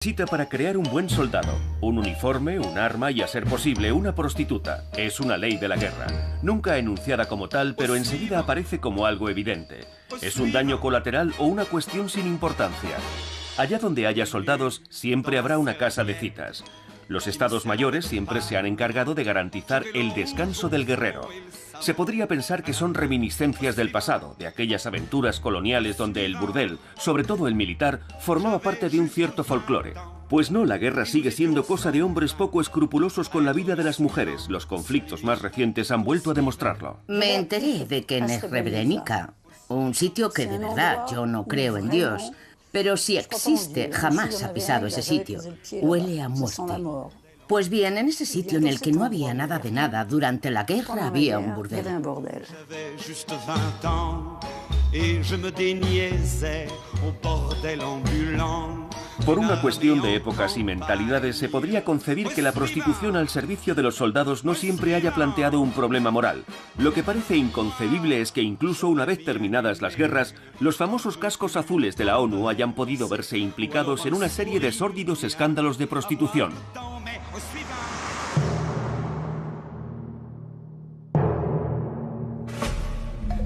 Necesita para crear un buen soldado: un uniforme, un arma y, a ser posible, una prostituta. Es una ley de la guerra, nunca enunciada como tal, pero enseguida aparece como algo evidente. Es un daño colateral o una cuestión sin importancia. Allá donde haya soldados, siempre habrá una casa de citas. Los estados mayores siempre se han encargado de garantizar el descanso del guerrero. Se podría pensar que son reminiscencias del pasado, de aquellas aventuras coloniales donde el burdel, sobre todo el militar, formaba parte de un cierto folclore. Pues no, la guerra sigue siendo cosa de hombres poco escrupulosos con la vida de las mujeres. Los conflictos más recientes han vuelto a demostrarlo. Me enteré de que en Srebrenica, un sitio que de verdad yo no creo en Dios, pero si existe, jamás ha pisado ese sitio. Huele a muerte. Pues bien, en ese sitio en el que no había nada de nada, durante la guerra había un burdel. Por una cuestión de épocas y mentalidades, se podría concebir que la prostitución al servicio de los soldados no siempre haya planteado un problema moral. Lo que parece inconcebible es que incluso una vez terminadas las guerras, los famosos cascos azules de la ONU hayan podido verse implicados en una serie de sórdidos escándalos de prostitución.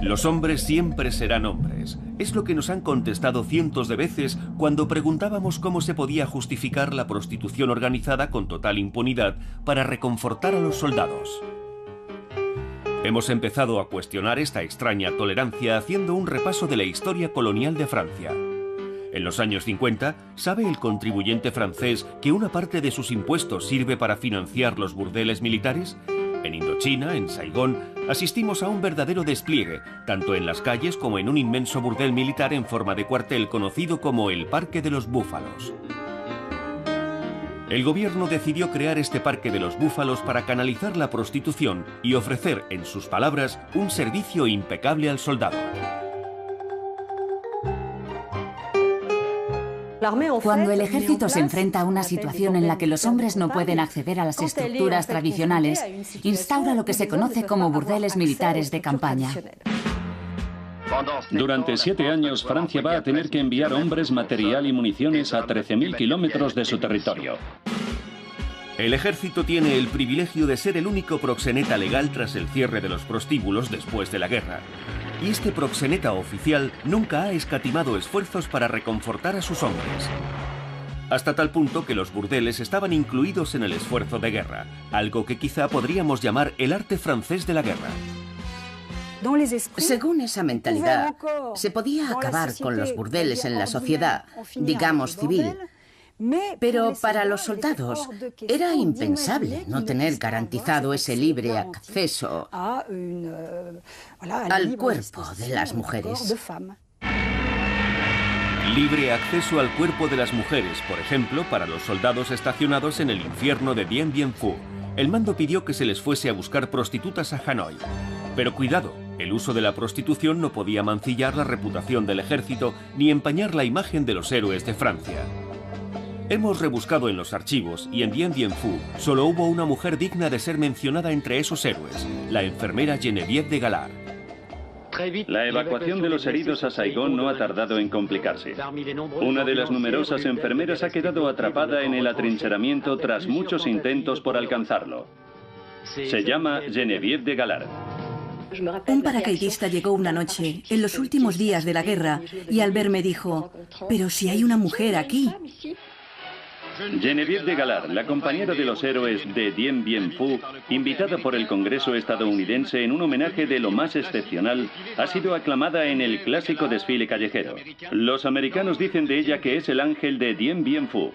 Los hombres siempre serán hombres. Es lo que nos han contestado cientos de veces cuando preguntábamos cómo se podía justificar la prostitución organizada con total impunidad para reconfortar a los soldados. Hemos empezado a cuestionar esta extraña tolerancia haciendo un repaso de la historia colonial de Francia. En los años 50, ¿sabe el contribuyente francés que una parte de sus impuestos sirve para financiar los burdeles militares? En Indochina, en Saigón, asistimos a un verdadero despliegue, tanto en las calles como en un inmenso burdel militar en forma de cuartel conocido como el Parque de los Búfalos. El gobierno decidió crear este Parque de los Búfalos para canalizar la prostitución y ofrecer, en sus palabras, un servicio impecable al soldado. Cuando el ejército se enfrenta a una situación en la que los hombres no pueden acceder a las estructuras tradicionales, instaura lo que se conoce como burdeles militares de campaña. Durante 7 años, Francia va a tener que enviar hombres, material y municiones a 13.000 kilómetros de su territorio. El ejército tiene el privilegio de ser el único proxeneta legal tras el cierre de los prostíbulos después de la guerra. Y este proxeneta oficial nunca ha escatimado esfuerzos para reconfortar a sus hombres. Hasta tal punto que los burdeles estaban incluidos en el esfuerzo de guerra, algo que quizá podríamos llamar el arte francés de la guerra. Según esa mentalidad, se podía acabar con los burdeles en la sociedad, digamos civil, pero para los soldados era impensable no tener garantizado ese libre acceso al cuerpo de las mujeres. Libre acceso al cuerpo de las mujeres, por ejemplo, para los soldados estacionados en el infierno de Dien Bien Phu. El mando pidió que se les fuese a buscar prostitutas a Hanoi. Pero cuidado, el uso de la prostitución no podía mancillar la reputación del ejército ni empañar la imagen de los héroes de Francia. Hemos rebuscado en los archivos y en Dien Bien Phu solo hubo una mujer digna de ser mencionada entre esos héroes, la enfermera Geneviève de Galard. La evacuación de los heridos a Saigón no ha tardado en complicarse. Una de las numerosas enfermeras ha quedado atrapada en el atrincheramiento tras muchos intentos por alcanzarlo. Se llama Geneviève de Galard. Un paracaidista llegó una noche, en los últimos días de la guerra, y al verme dijo: «Pero si hay una mujer aquí». Geneviève de Galard, la compañera de los héroes de Dien Bien Phu, invitada por el Congreso estadounidense en un homenaje de lo más excepcional, ha sido aclamada en el clásico desfile callejero. Los americanos dicen de ella que es el ángel de Dien Bien Phu.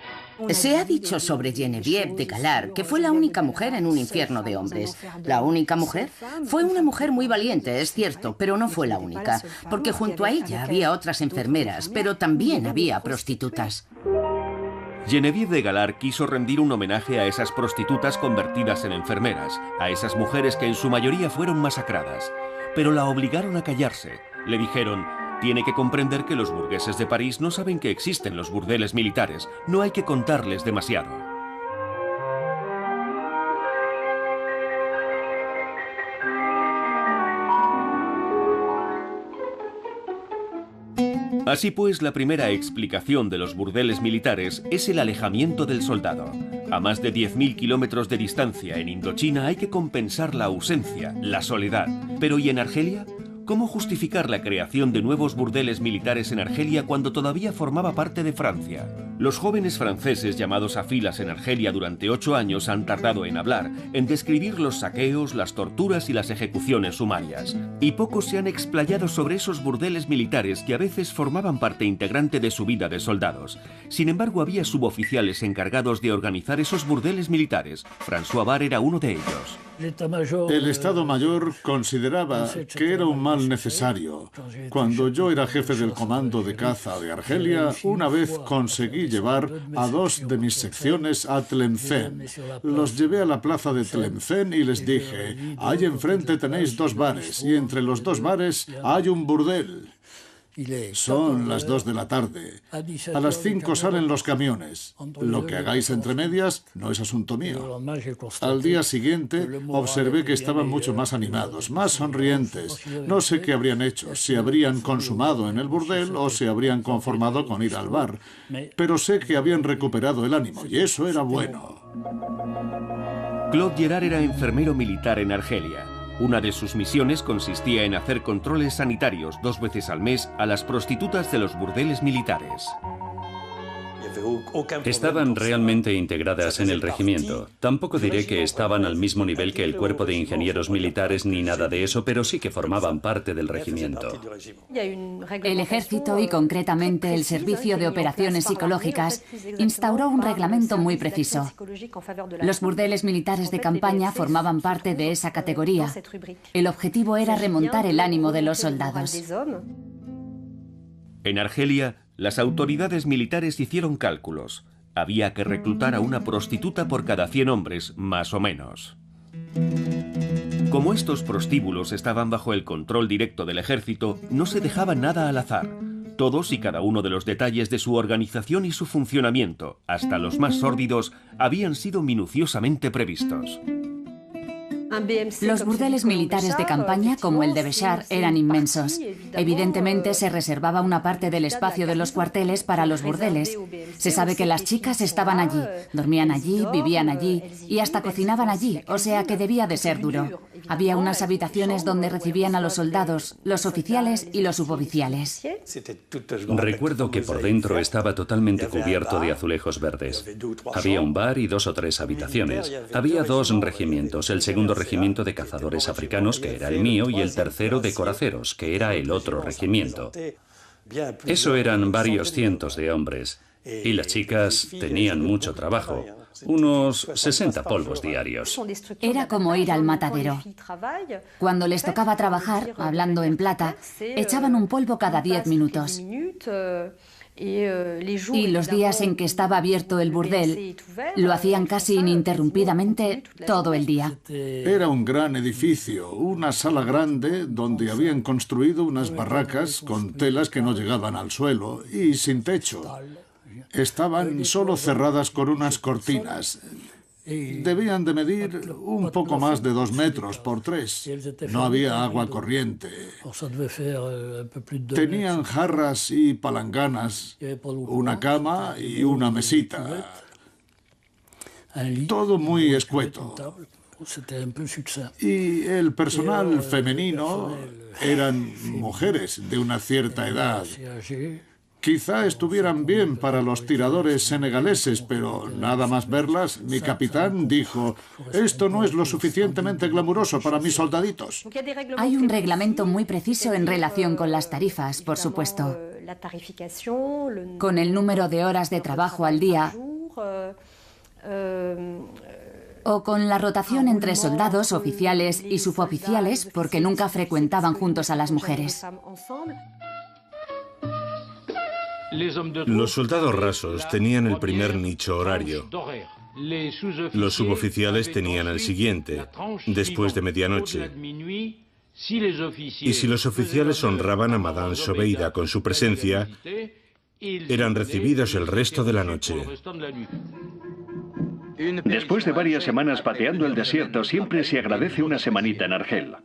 Se ha dicho sobre Geneviève de Galard que fue la única mujer en un infierno de hombres. ¿La única mujer? Fue una mujer muy valiente, es cierto, pero no fue la única, porque junto a ella había otras enfermeras, pero también había prostitutas. Geneviève de Galard quiso rendir un homenaje a esas prostitutas convertidas en enfermeras, a esas mujeres que en su mayoría fueron masacradas. Pero la obligaron a callarse. Le dijeron: tiene que comprender que los burgueses de París no saben que existen los burdeles militares, no hay que contarles demasiado. Así pues, la primera explicación de los burdeles militares es el alejamiento del soldado. A más de 10.000 kilómetros de distancia en Indochina hay que compensar la ausencia, la soledad. Pero ¿y en Argelia? ¿Cómo justificar la creación de nuevos burdeles militares en Argelia cuando todavía formaba parte de Francia? Los jóvenes franceses llamados a filas en Argelia durante 8 años han tardado en hablar, en describir los saqueos, las torturas y las ejecuciones sumarias. Y pocos se han explayado sobre esos burdeles militares que a veces formaban parte integrante de su vida de soldados. Sin embargo, había suboficiales encargados de organizar esos burdeles militares. François Barre era uno de ellos. El Estado Mayor consideraba que era un mal necesario. Cuando yo era jefe del comando de caza de Argelia, una vez conseguí llevar a 2 de mis secciones a Tlemcen. Los llevé a la plaza de Tlemcen y les dije, ahí enfrente tenéis 2 bares y entre los 2 bares hay un burdel. Son las 2 de la tarde. A las 5 salen los camiones. Lo que hagáis entre medias no es asunto mío. Al día siguiente observé que estaban mucho más animados, más sonrientes. No sé qué habrían hecho, si habrían consumado en el burdel o se habrían conformado con ir al bar. Pero sé que habían recuperado el ánimo y eso era bueno. Claude Gerard era enfermero militar en Argelia. Una de sus misiones consistía en hacer controles sanitarios 2 veces al mes a las prostitutas de los burdeles militares. Estaban realmente integradas en el regimiento. Tampoco diré que estaban al mismo nivel que el cuerpo de ingenieros militares ni nada de eso, pero sí que formaban parte del regimiento. El ejército, y concretamente el Servicio de Operaciones Psicológicas, instauró un reglamento muy preciso. Los burdeles militares de campaña formaban parte de esa categoría. El objetivo era remontar el ánimo de los soldados. En Argelia, las autoridades militares hicieron cálculos. Había que reclutar a una prostituta por cada 100 hombres, más o menos. Como estos prostíbulos estaban bajo el control directo del ejército, no se dejaba nada al azar. Todos y cada uno de los detalles de su organización y su funcionamiento, hasta los más sórdidos, habían sido minuciosamente previstos. Los burdeles militares de campaña, como el de Béchar, eran inmensos. Evidentemente se reservaba una parte del espacio de los cuarteles para los burdeles. Se sabe que las chicas estaban allí, dormían allí, vivían allí y hasta cocinaban allí, o sea que debía de ser duro. Había unas habitaciones donde recibían a los soldados, los oficiales y los suboficiales. Recuerdo que por dentro estaba totalmente cubierto de azulejos verdes. Había un bar y 2 o 3 habitaciones. Había 2 regimientos, el segundo regimiento de cazadores africanos, que era el mío, y el tercero de coraceros, que era el otro regimiento. Eso eran varios cientos de hombres. Y las chicas tenían mucho trabajo. Unos 60 polvos diarios. Era como ir al matadero. Cuando les tocaba trabajar, hablando en plata, echaban un polvo cada 10 minutos. Y los días en que estaba abierto el burdel, lo hacían casi ininterrumpidamente todo el día. Era un gran edificio, una sala grande donde habían construido unas barracas con telas que no llegaban al suelo y sin techo. Estaban solo cerradas con unas cortinas. Debían de medir un poco más de 2 metros por 3. No había agua corriente. Tenían jarras y palanganas, una cama y una mesita. Todo muy escueto. Y el personal femenino eran mujeres de una cierta edad. Quizá estuvieran bien para los tiradores senegaleses, pero nada más verlas, mi capitán dijo, esto no es lo suficientemente glamuroso para mis soldaditos. Hay un reglamento muy preciso en relación con las tarifas, por supuesto. Con el número de horas de trabajo al día, o con la rotación entre soldados, oficiales y suboficiales, porque nunca frecuentaban juntos a las mujeres. Los soldados rasos tenían el primer nicho horario. Los suboficiales tenían el siguiente, después de medianoche. Y si los oficiales honraban a Madame Sobeida con su presencia, eran recibidos el resto de la noche. Después de varias semanas pateando el desierto, siempre se agradece una semanita en Argel.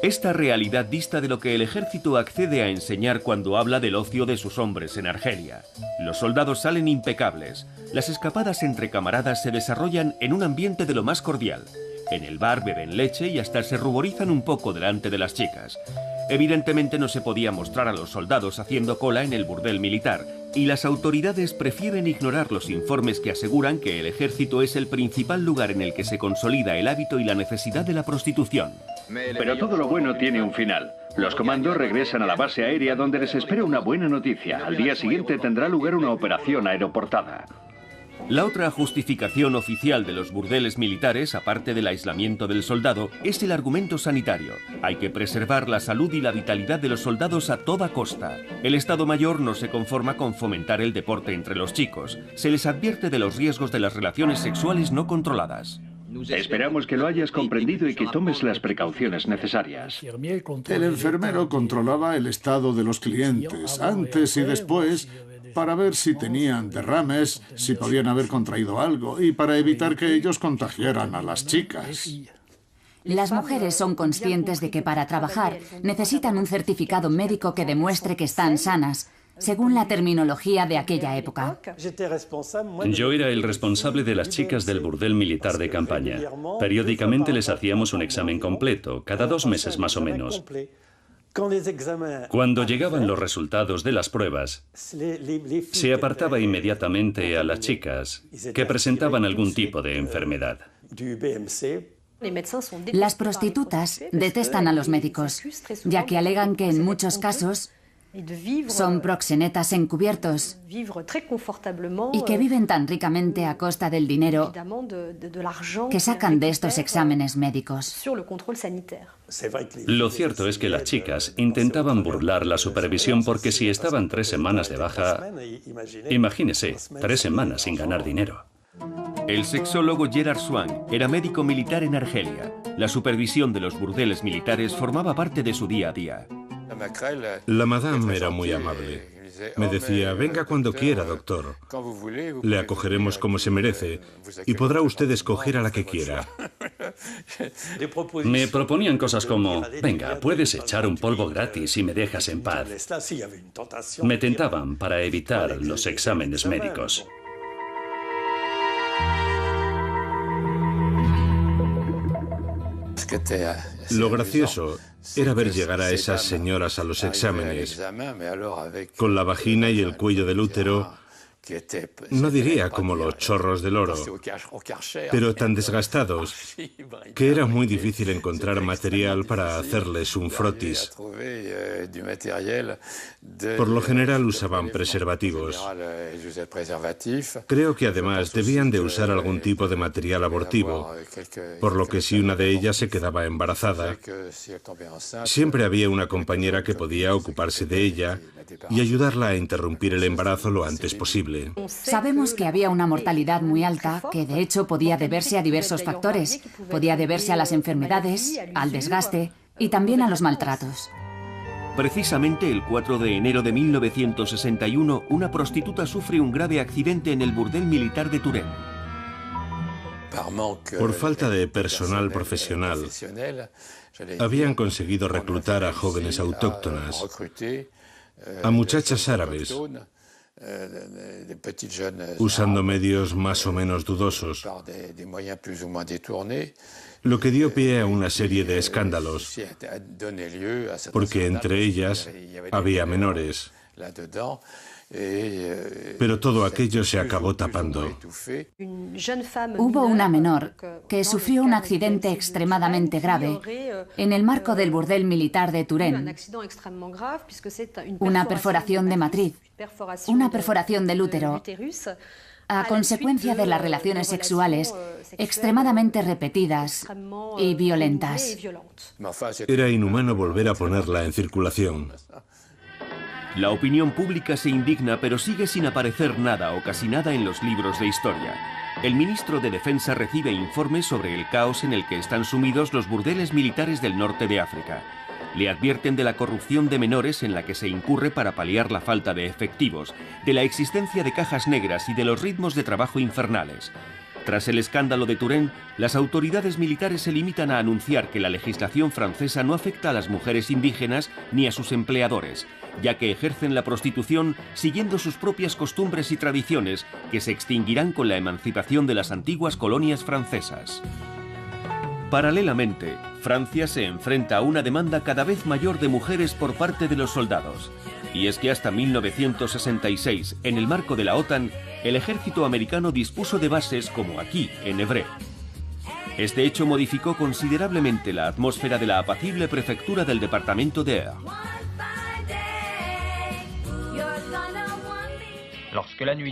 Esta realidad dista de lo que el ejército accede a enseñar cuando habla del ocio de sus hombres en Argelia. Los soldados salen impecables. Las escapadas entre camaradas se desarrollan en un ambiente de lo más cordial. En el bar beben leche y hasta se ruborizan un poco delante de las chicas. Evidentemente no se podía mostrar a los soldados haciendo cola en el burdel militar, y las autoridades prefieren ignorar los informes que aseguran que el ejército es el principal lugar en el que se consolida el hábito y la necesidad de la prostitución. Pero todo lo bueno tiene un final. Los comandos regresan a la base aérea donde les espera una buena noticia. Al día siguiente tendrá lugar una operación aeroportada. La otra justificación oficial de los burdeles militares, aparte del aislamiento del soldado, es el argumento sanitario. Hay que preservar la salud y la vitalidad de los soldados a toda costa. El Estado Mayor no se conforma con fomentar el deporte entre los chicos. Se les advierte de los riesgos de las relaciones sexuales no controladas. Esperamos que lo hayas comprendido y que tomes las precauciones necesarias. El enfermero controlaba el estado de los clientes, antes y después, para ver si tenían derrames, si podían haber contraído algo y para evitar que ellos contagiaran a las chicas. Las mujeres son conscientes de que para trabajar necesitan un certificado médico que demuestre que están sanas, según la terminología de aquella época. Yo era el responsable de las chicas del burdel militar de campaña. Periódicamente les hacíamos un examen completo, cada 2 meses más o menos. Cuando llegaban los resultados de las pruebas, se apartaba inmediatamente a las chicas que presentaban algún tipo de enfermedad. Las prostitutas detestan a los médicos, ya que alegan que en muchos casos son proxenetas encubiertos y que viven tan ricamente a costa del dinero que sacan de estos exámenes médicos. Lo cierto es que las chicas intentaban burlar la supervisión porque si estaban 3 semanas de baja, imagínese, 3 semanas sin ganar dinero. El sexólogo Gerard Swan era médico militar en Argelia. La supervisión de los burdeles militares formaba parte de su día a día. La madame era muy amable. Me decía, venga cuando quiera, doctor. Le acogeremos como se merece y podrá usted escoger a la que quiera. Me proponían cosas como, venga, puedes echar un polvo gratis y me dejas en paz. Me tentaban para evitar los exámenes médicos. Lo gracioso era ver llegar a esas señoras a los exámenes, con la vagina y el cuello del útero, no diría como los chorros del oro, pero tan desgastados que era muy difícil encontrar material para hacerles un frotis. Por lo general usaban preservativos. Creo que además debían de usar algún tipo de material abortivo, por lo que si una de ellas se quedaba embarazada, siempre había una compañera que podía ocuparse de ella y ayudarla a interrumpir el embarazo lo antes posible. Sabemos que había una mortalidad muy alta, que de hecho podía deberse a diversos factores. Podía deberse a las enfermedades, al desgaste y también a los maltratos. Precisamente el 4 de enero de 1961, una prostituta sufre un grave accidente en el burdel militar de Turén. Por falta de personal profesional, habían conseguido reclutar a jóvenes autóctonas, a muchachas árabes, usando medios más o menos dudosos, lo que dio pie a una serie de escándalos, porque entre ellas había menores. Pero todo aquello se acabó tapando. Hubo una menor que sufrió un accidente extremadamente grave en el marco del burdel militar de Turén. Una perforación de matriz, una perforación del útero, a consecuencia de las relaciones sexuales extremadamente repetidas y violentas. Era inhumano volver a ponerla en circulación. La opinión pública se indigna, pero sigue sin aparecer nada o casi nada en los libros de historia. El ministro de Defensa recibe informes sobre el caos en el que están sumidos los burdeles militares del norte de África. Le advierten de la corrupción de menores en la que se incurre para paliar la falta de efectivos, de la existencia de cajas negras y de los ritmos de trabajo infernales. Tras el escándalo de Turenne, las autoridades militares se limitan a anunciar que la legislación francesa no afecta a las mujeres indígenas ni a sus empleadores, ya que ejercen la prostitución siguiendo sus propias costumbres y tradiciones que se extinguirán con la emancipación de las antiguas colonias francesas. Paralelamente, Francia se enfrenta a una demanda cada vez mayor de mujeres por parte de los soldados. Y es que hasta 1966, en el marco de la OTAN, el ejército americano dispuso de bases como aquí, en Évreux. Este hecho modificó considerablemente la atmósfera de la apacible prefectura del departamento de Eure.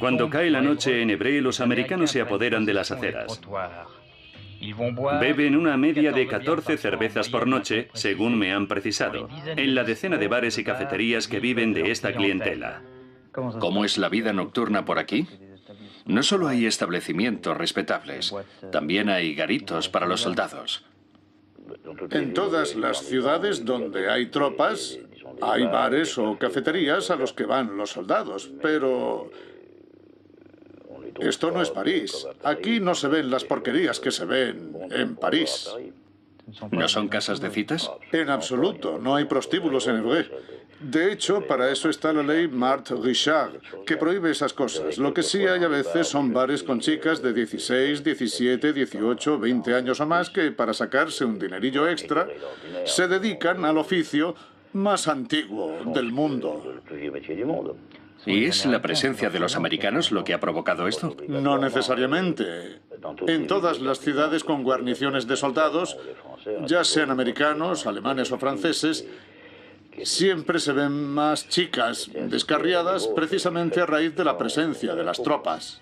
Cuando cae la noche en Évreux, los americanos se apoderan de las aceras. Beben una media de 14 cervezas por noche, según me han precisado, en la decena de bares y cafeterías que viven de esta clientela. ¿Cómo es la vida nocturna por aquí? No solo hay establecimientos respetables, también hay garitos para los soldados. En todas las ciudades donde hay tropas, hay bares o cafeterías a los que van los soldados, pero esto no es París. Aquí no se ven las porquerías que se ven en París. ¿No son casas de citas? En absoluto, no hay prostíbulos en Évreux. De hecho, para eso está la ley Marthe-Richard, que prohíbe esas cosas. Lo que sí hay a veces son bares con chicas de 16, 17, 18, 20 años o más que, para sacarse un dinerillo extra, se dedican al oficio más antiguo del mundo. ¿Y es la presencia de los americanos lo que ha provocado esto? No necesariamente. En todas las ciudades con guarniciones de soldados, ya sean americanos, alemanes o franceses, siempre se ven más chicas descarriadas precisamente a raíz de la presencia de las tropas.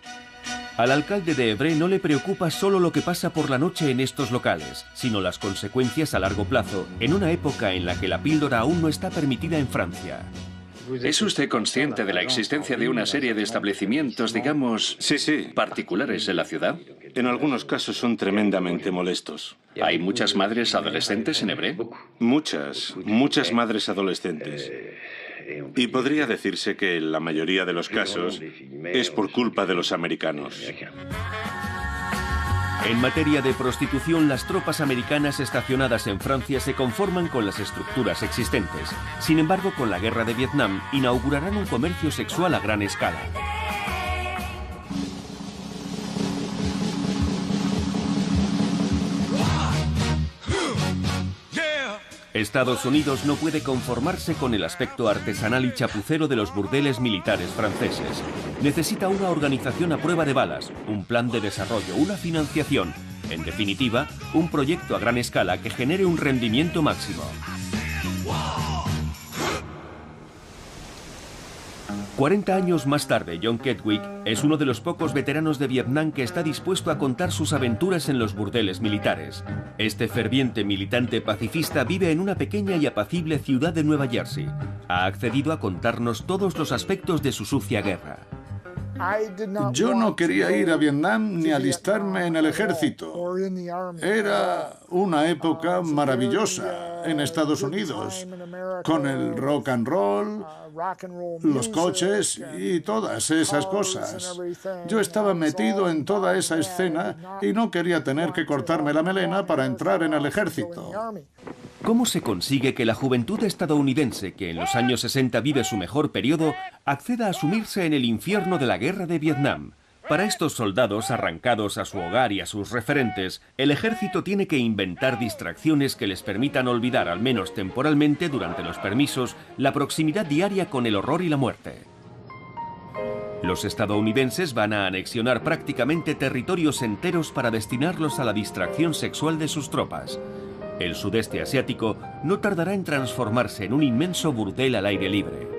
Al alcalde de Évreux no le preocupa solo lo que pasa por la noche en estos locales, sino las consecuencias a largo plazo, en una época en la que la píldora aún no está permitida en Francia. ¿Es usted consciente de la existencia de una serie de establecimientos, digamos, Sí. particulares en la ciudad? En algunos casos son tremendamente molestos. ¿Hay muchas madres adolescentes en Évreux? Muchas madres adolescentes. Y podría decirse que en la mayoría de los casos es por culpa de los americanos. En materia de prostitución, las tropas americanas estacionadas en Francia se conforman con las estructuras existentes. Sin embargo, con la guerra de Vietnam, inaugurarán un comercio sexual a gran escala. Estados Unidos no puede conformarse con el aspecto artesanal y chapucero de los burdeles militares franceses. Necesita una organización a prueba de balas, un plan de desarrollo, una financiación, en definitiva, un proyecto a gran escala que genere un rendimiento máximo. 40 años más tarde, John Kedgwick es uno de los pocos veteranos de Vietnam que está dispuesto a contar sus aventuras en los burdeles militares. Este ferviente militante pacifista vive en una pequeña y apacible ciudad de Nueva Jersey. Ha accedido a contarnos todos los aspectos de su sucia guerra. Yo no quería ir a Vietnam ni alistarme en el ejército. Era una época maravillosa en Estados Unidos, con el rock and roll, los coches y todas esas cosas. Yo estaba metido en toda esa escena y no quería tener que cortarme la melena para entrar en el ejército. ¿Cómo se consigue que la juventud estadounidense, que en los años 60 vive su mejor periodo, acceda a sumirse en el infierno de la guerra de Vietnam? Para estos soldados arrancados a su hogar y a sus referentes, el ejército tiene que inventar distracciones que les permitan olvidar, al menos temporalmente, durante los permisos, la proximidad diaria con el horror y la muerte. Los estadounidenses van a anexionar prácticamente territorios enteros para destinarlos a la distracción sexual de sus tropas. El sudeste asiático no tardará en transformarse en un inmenso burdel al aire libre.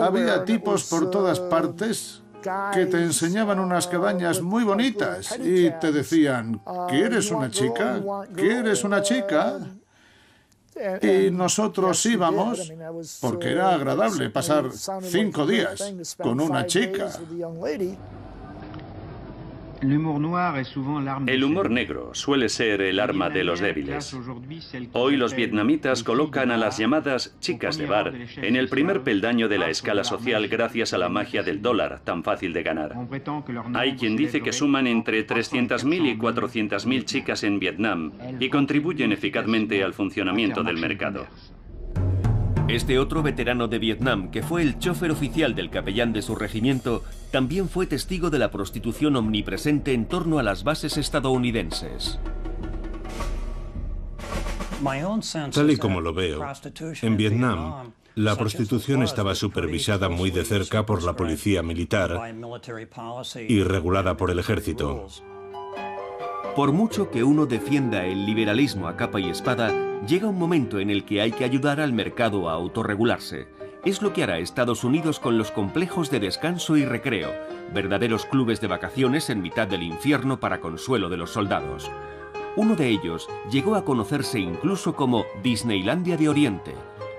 Había tipos por todas partes que te enseñaban unas cabañas muy bonitas y te decían, ¿quieres una chica? ¿Quieres una chica? Y nosotros íbamos porque era agradable pasar 5 días con una chica. El humor negro suele ser el arma de los débiles. Hoy los vietnamitas colocan a las llamadas chicas de bar en el primer peldaño de la escala social gracias a la magia del dólar, tan fácil de ganar. Hay quien dice que suman entre 300.000 y 400.000 chicas en Vietnam y contribuyen eficazmente al funcionamiento del mercado. Este otro veterano de Vietnam, que fue el chofer oficial del capellán de su regimiento, también fue testigo de la prostitución omnipresente en torno a las bases estadounidenses. Tal y como lo veo, en Vietnam, la prostitución estaba supervisada muy de cerca por la policía militar y regulada por el ejército. Por mucho que uno defienda el liberalismo a capa y espada, llega un momento en el que hay que ayudar al mercado a autorregularse. Es lo que hará Estados Unidos con los complejos de descanso y recreo, verdaderos clubes de vacaciones en mitad del infierno para consuelo de los soldados. Uno de ellos llegó a conocerse incluso como Disneylandia de Oriente,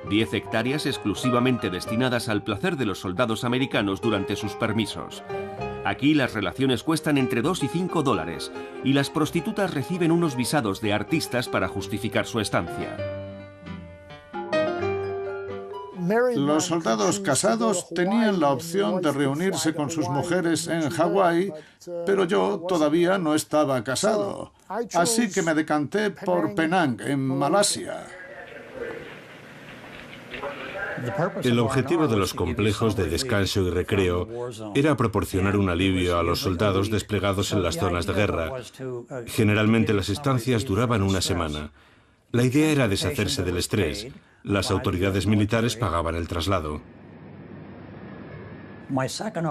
10 hectáreas exclusivamente destinadas al placer de los soldados americanos durante sus permisos. Aquí las relaciones cuestan entre 2 y 5 dólares y las prostitutas reciben unos visados de artistas para justificar su estancia. Los soldados casados tenían la opción de reunirse con sus mujeres en Hawái, pero yo todavía no estaba casado. Así que me decanté por Penang, en Malasia. El objetivo de los complejos de descanso y recreo era proporcionar un alivio a los soldados desplegados en las zonas de guerra. Generalmente las estancias duraban una semana. La idea era deshacerse del estrés. Las autoridades militares pagaban el traslado.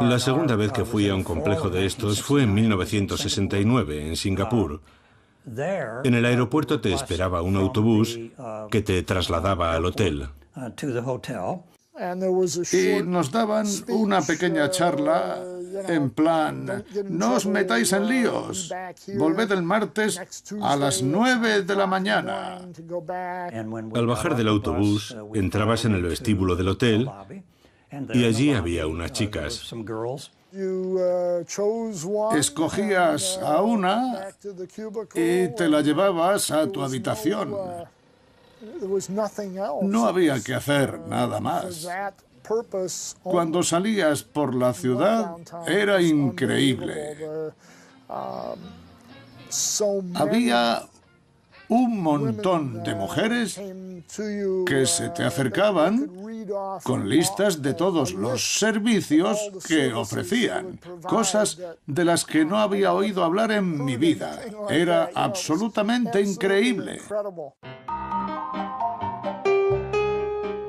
La segunda vez que fui a un complejo de estos fue en 1969, en Singapur. En el aeropuerto te esperaba un autobús que te trasladaba al hotel. Y nos daban una pequeña charla en plan, no os metáis en líos, volved el martes a las 9 de la mañana. Al bajar del autobús, entrabas en el vestíbulo del hotel y allí había unas chicas. Escogías a una y te la llevabas a tu habitación. No había que hacer nada más. Cuando salías por la ciudad era increíble. Había un montón de mujeres que se te acercaban con listas de todos los servicios que ofrecían, cosas de las que no había oído hablar en mi vida. Era absolutamente increíble.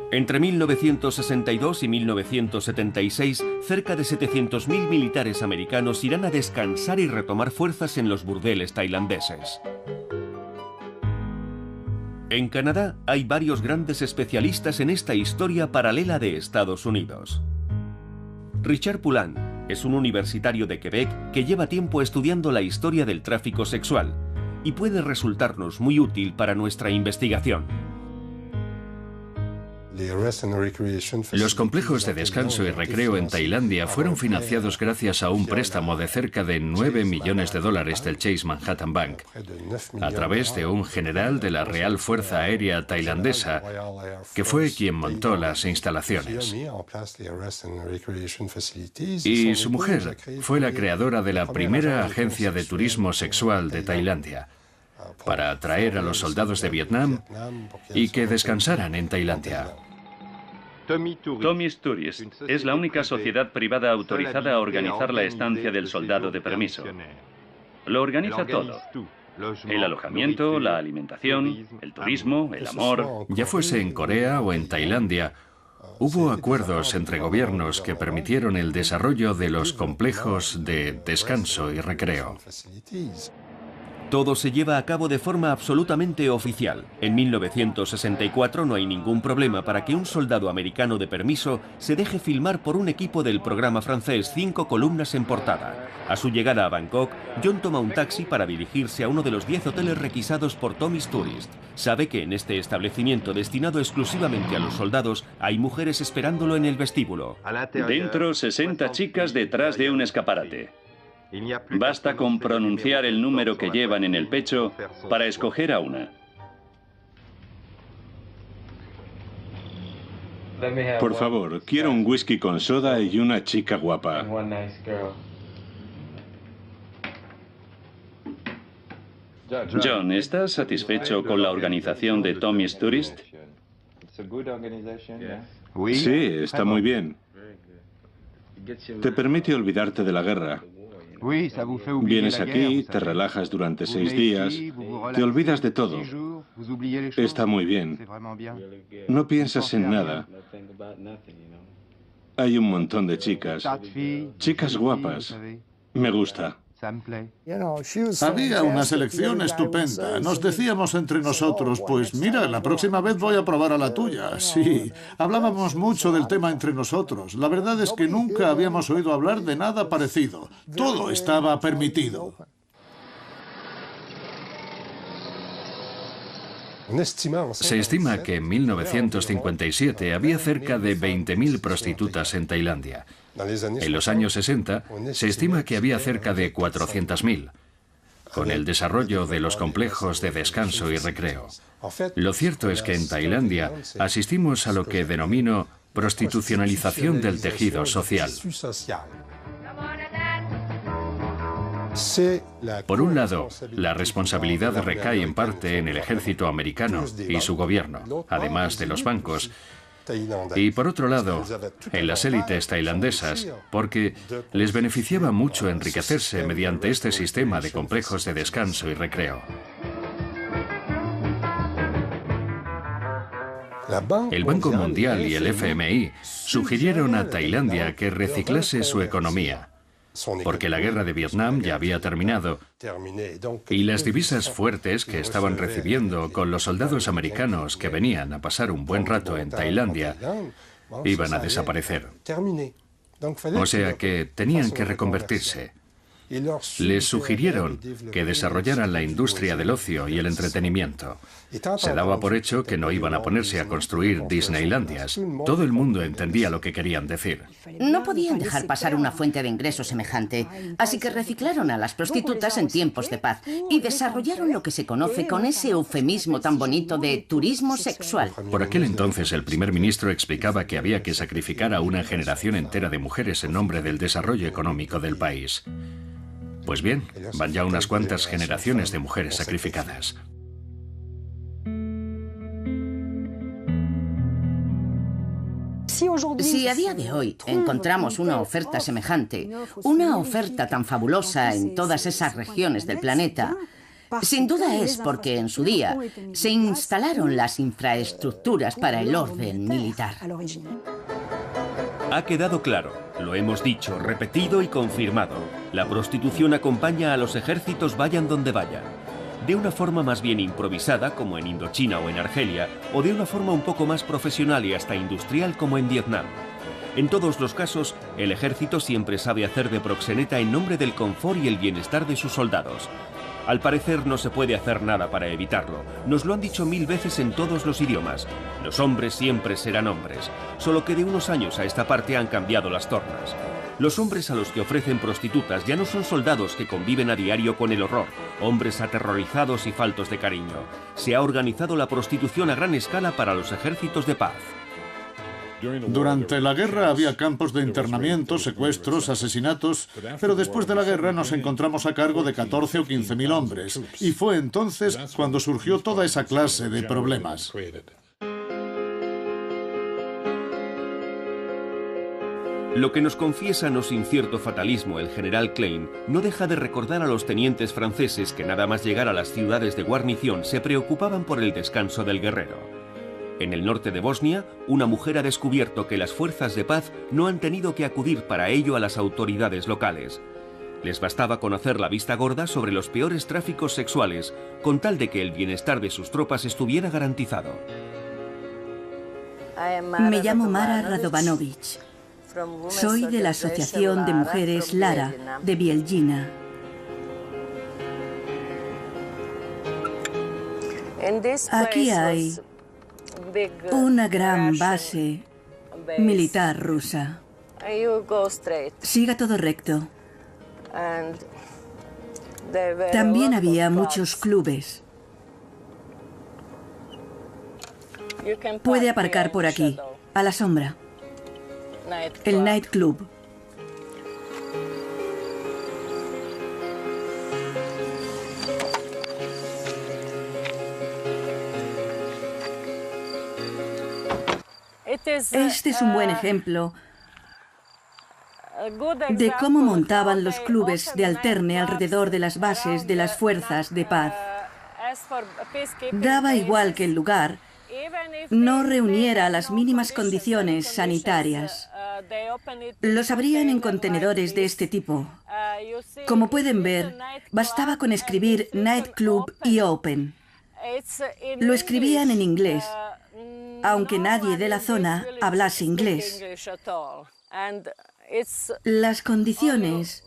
Entre 1962 y 1976, cerca de 700.000 militares americanos irán a descansar y retomar fuerzas en los burdeles tailandeses. En Canadá hay varios grandes especialistas en esta historia paralela de Estados Unidos. Richard Poulin es un universitario de Quebec que lleva tiempo estudiando la historia del tráfico sexual y puede resultarnos muy útil para nuestra investigación. Los complejos de descanso y recreo en Tailandia fueron financiados gracias a un préstamo de cerca de 9 millones de dólares del Chase Manhattan Bank, a través de un general de la Real Fuerza Aérea Tailandesa, que fue quien montó las instalaciones. Y su mujer fue la creadora de la primera agencia de turismo sexual de Tailandia, para atraer a los soldados de Vietnam y que descansaran en Tailandia. Tommy's Tourist es la única sociedad privada autorizada a organizar la estancia del soldado de permiso. Lo organiza todo. El alojamiento, la alimentación, el turismo, el amor. Ya fuese en Corea o en Tailandia, hubo acuerdos entre gobiernos que permitieron el desarrollo de los complejos de descanso y recreo. Todo se lleva a cabo de forma absolutamente oficial. En 1964 no hay ningún problema para que un soldado americano de permiso se deje filmar por un equipo del programa francés 5 columnas en portada. A su llegada a Bangkok, John toma un taxi para dirigirse a uno de los 10 hoteles requisados por Tommy's Tourist. Sabe que en este establecimiento destinado exclusivamente a los soldados hay mujeres esperándolo en el vestíbulo. Dentro, 60 chicas detrás de un escaparate. Basta con pronunciar el número que llevan en el pecho para escoger a una. Por favor, quiero un whisky con soda y una chica guapa. John, ¿estás satisfecho con la organización de Tommy's Tourist? Sí, está muy bien. Te permite olvidarte de la guerra. Vienes aquí, te relajas durante 6 días, te olvidas de todo. Está muy bien. No piensas en nada. Hay un montón de chicas. Chicas guapas. Me gusta. Había una selección estupenda. Nos decíamos entre nosotros, pues mira, la próxima vez voy a probar a la tuya. Sí, hablábamos mucho del tema entre nosotros. La verdad es que nunca habíamos oído hablar de nada parecido. Todo estaba permitido. Se estima que en 1957 había cerca de 20.000 prostitutas en Tailandia. En los años 60 se estima que había cerca de 400.000, con el desarrollo de los complejos de descanso y recreo. Lo cierto es que en Tailandia asistimos a lo que denomino prostitucionalización del tejido social. Por un lado, la responsabilidad recae en parte en el ejército americano y su gobierno, además de los bancos, y por otro lado, en las élites tailandesas, porque les beneficiaba mucho enriquecerse mediante este sistema de complejos de descanso y recreo. El Banco Mundial y el FMI sugirieron a Tailandia que reciclase su economía, porque la guerra de Vietnam ya había terminado y las divisas fuertes que estaban recibiendo con los soldados americanos que venían a pasar un buen rato en Tailandia iban a desaparecer. O sea que tenían que reconvertirse. Les sugirieron que desarrollaran la industria del ocio y el entretenimiento. Se daba por hecho que no iban a ponerse a construir Disneylandias. Todo el mundo entendía lo que querían decir. No podían dejar pasar una fuente de ingresos semejante, así que reciclaron a las prostitutas en tiempos de paz y desarrollaron lo que se conoce con ese eufemismo tan bonito de turismo sexual. Por aquel entonces el primer ministro explicaba que había que sacrificar a una generación entera de mujeres en nombre del desarrollo económico del país. Pues bien, van ya unas cuantas generaciones de mujeres sacrificadas. Si a día de hoy encontramos una oferta semejante, una oferta tan fabulosa en todas esas regiones del planeta, sin duda es porque en su día se instalaron las infraestructuras para el orden militar. Ha quedado claro, lo hemos dicho, repetido y confirmado. La prostitución acompaña a los ejércitos vayan donde vayan. De una forma más bien improvisada, como en Indochina o en Argelia, o de una forma un poco más profesional y hasta industrial, como en Vietnam. En todos los casos, el ejército siempre sabe hacer de proxeneta en nombre del confort y el bienestar de sus soldados. Al parecer no se puede hacer nada para evitarlo. Nos lo han dicho 1000 veces en todos los idiomas. Los hombres siempre serán hombres, solo que de unos años a esta parte han cambiado las tornas. Los hombres a los que ofrecen prostitutas ya no son soldados que conviven a diario con el horror, hombres aterrorizados y faltos de cariño. Se ha organizado la prostitución a gran escala para los ejércitos de paz. Durante la guerra había campos de internamiento, secuestros, asesinatos, pero después de la guerra nos encontramos a cargo de 14 o 15.000 hombres, y fue entonces cuando surgió toda esa clase de problemas. Lo que nos confiesa no sin cierto fatalismo el general Klein no deja de recordar a los tenientes franceses que nada más llegar a las ciudades de guarnición se preocupaban por el descanso del guerrero. En el norte de Bosnia, una mujer ha descubierto que las fuerzas de paz no han tenido que acudir para ello a las autoridades locales. Les bastaba conocer la vista gorda sobre los peores tráficos sexuales, con tal de que el bienestar de sus tropas estuviera garantizado. Me llamo Mara Radovanovic. Soy de la Asociación de Mujeres Lara, de Bijeljina. Aquí hay una gran base militar rusa. Siga todo recto. También había muchos clubes. Puede aparcar por aquí, a la sombra. El nightclub. Este es un buen ejemplo de cómo montaban los clubes de alterne alrededor de las bases de las fuerzas de paz. Daba igual que el lugar no reuniera las mínimas condiciones sanitarias. Los abrían en contenedores de este tipo. Como pueden ver, bastaba con escribir nightclub y open. Lo escribían en inglés, aunque nadie de la zona hablase inglés. Las condiciones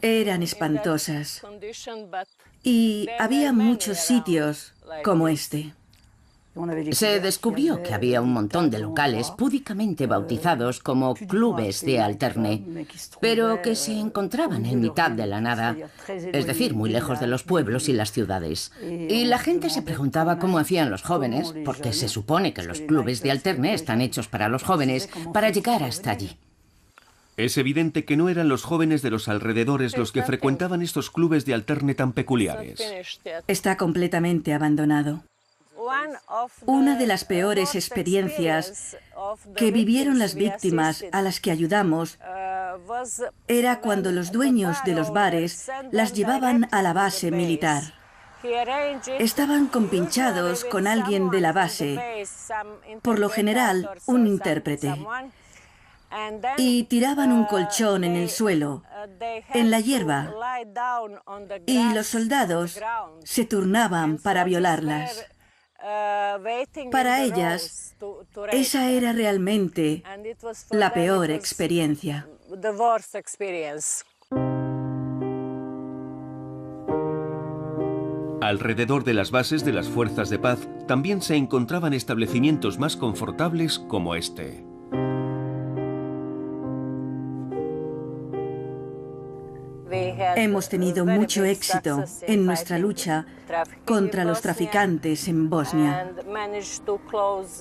eran espantosas y había muchos sitios como este. Se descubrió que había un montón de locales púdicamente bautizados como clubes de alterne, pero que se encontraban en mitad de la nada, es decir, muy lejos de los pueblos y las ciudades. Y la gente se preguntaba cómo hacían los jóvenes, porque se supone que los clubes de alterne están hechos para los jóvenes, para llegar hasta allí. Es evidente que no eran los jóvenes de los alrededores los que frecuentaban estos clubes de alterne tan peculiares. Está completamente abandonado. Una de las peores experiencias que vivieron las víctimas a las que ayudamos era cuando los dueños de los bares las llevaban a la base militar. Estaban compinchados con alguien de la base, por lo general un intérprete, y tiraban un colchón en el suelo, en la hierba, y los soldados se turnaban para violarlas. Para ellas, esa era realmente la peor experiencia. Alrededor de las bases de las fuerzas de paz también se encontraban establecimientos más confortables como este. Hemos tenido mucho éxito en nuestra lucha contra los traficantes en Bosnia.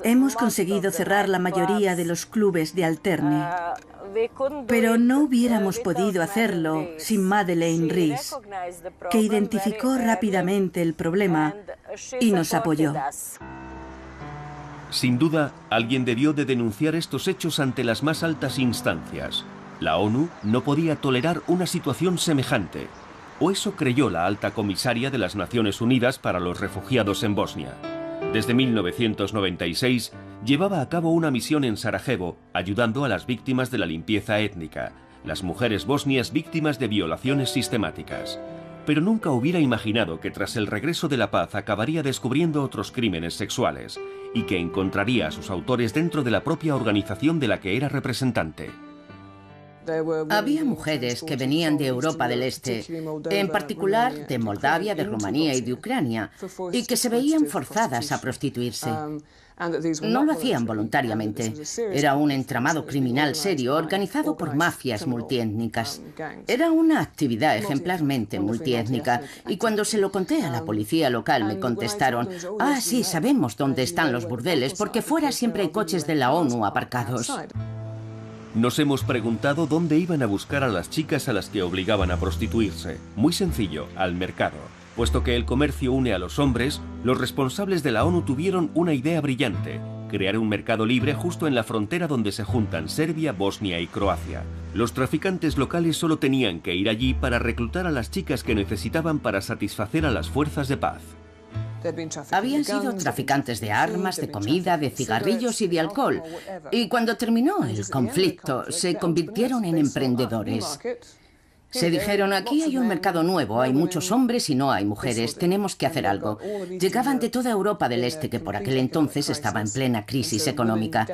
Hemos conseguido cerrar la mayoría de los clubes de alterne, pero no hubiéramos podido hacerlo sin Madeleine Rees, que identificó rápidamente el problema y nos apoyó. Sin duda, alguien debió de denunciar estos hechos ante las más altas instancias. La ONU no podía tolerar una situación semejante, o eso creyó la alta comisaria de las Naciones Unidas para los Refugiados en Bosnia. Desde 1996 llevaba a cabo una misión en Sarajevo, ayudando a las víctimas de la limpieza étnica, las mujeres bosnias víctimas de violaciones sistemáticas. Pero nunca hubiera imaginado que tras el regreso de la paz acabaría descubriendo otros crímenes sexuales, y que encontraría a sus autores dentro de la propia organización de la que era representante. Había mujeres que venían de Europa del Este, en particular de Moldavia, de Rumanía y de Ucrania, y que se veían forzadas a prostituirse. No lo hacían voluntariamente. Era un entramado criminal serio organizado por mafias multiétnicas. Era una actividad ejemplarmente multiétnica, y cuando se lo conté a la policía local me contestaron: «Ah, sí, sabemos dónde están los burdeles, porque fuera siempre hay coches de la ONU aparcados». Nos hemos preguntado dónde iban a buscar a las chicas a las que obligaban a prostituirse. Muy sencillo, al mercado. Puesto que el comercio une a los hombres, los responsables de la ONU tuvieron una idea brillante: crear un mercado libre justo en la frontera donde se juntan Serbia, Bosnia y Croacia. Los traficantes locales solo tenían que ir allí para reclutar a las chicas que necesitaban para satisfacer a las fuerzas de paz. Habían sido traficantes de armas, de comida, de cigarrillos y de alcohol. Y cuando terminó el conflicto, se convirtieron en emprendedores. Se dijeron: aquí hay un mercado nuevo, hay muchos hombres y no hay mujeres, tenemos que hacer algo. Llegaban de toda Europa del Este, que por aquel entonces estaba en plena crisis económica.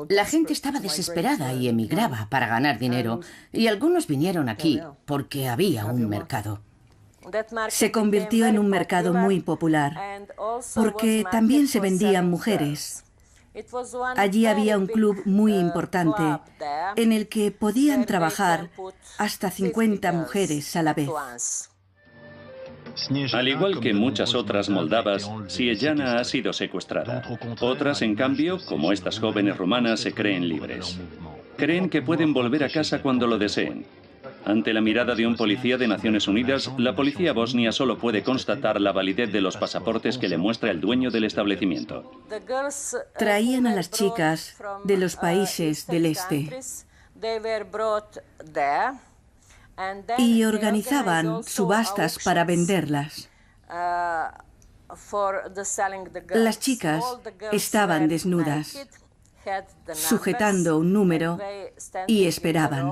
La gente estaba desesperada y emigraba para ganar dinero, y algunos vinieron aquí porque había un mercado. Se convirtió en un mercado muy popular, porque también se vendían mujeres. Allí había un club muy importante en el que podían trabajar hasta 50 mujeres a la vez. Al igual que muchas otras moldavas, Sieljana ha sido secuestrada. Otras, en cambio, como estas jóvenes rumanas, se creen libres. Creen que pueden volver a casa cuando lo deseen. Ante la mirada de un policía de Naciones Unidas, la policía bosnia solo puede constatar la validez de los pasaportes que le muestra el dueño del establecimiento. Traían a las chicas de los países del este y organizaban subastas para venderlas. Las chicas estaban desnudas, sujetando un número, y esperaban.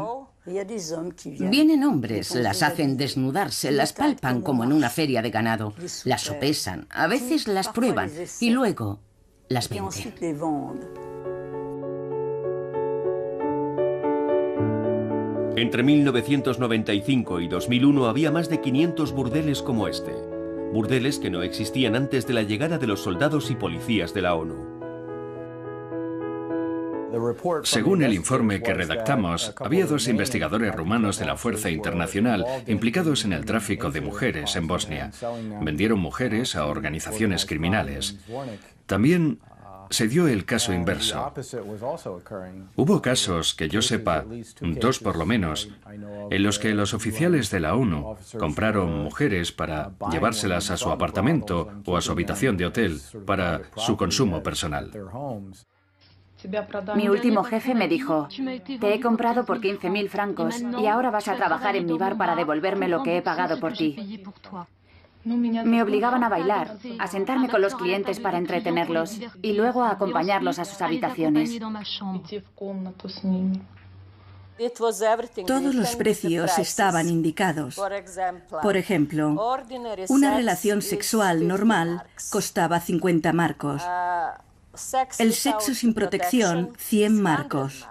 Vienen hombres, las hacen desnudarse, las palpan como en una feria de ganado, las sopesan, a veces las prueban y luego las venden. Entre 1995 y 2001 había más de 500 burdeles como este. Burdeles que no existían antes de la llegada de los soldados y policías de la ONU. Según el informe que redactamos, había 2 investigadores rumanos de la Fuerza Internacional implicados en el tráfico de mujeres en Bosnia. Vendieron mujeres a organizaciones criminales. También se dio el caso inverso. Hubo casos, que yo sepa, 2 por lo menos, en los que los oficiales de la ONU compraron mujeres para llevárselas a su apartamento o a su habitación de hotel para su consumo personal. Mi último jefe me dijo: te he comprado por 15.000 francos y ahora vas a trabajar en mi bar para devolverme lo que he pagado por ti. Me obligaban a bailar, a sentarme con los clientes para entretenerlos y luego a acompañarlos a sus habitaciones. Todos los precios estaban indicados. Por ejemplo, una relación sexual normal costaba 50 marcos. El sexo sin protección, 100 marcos.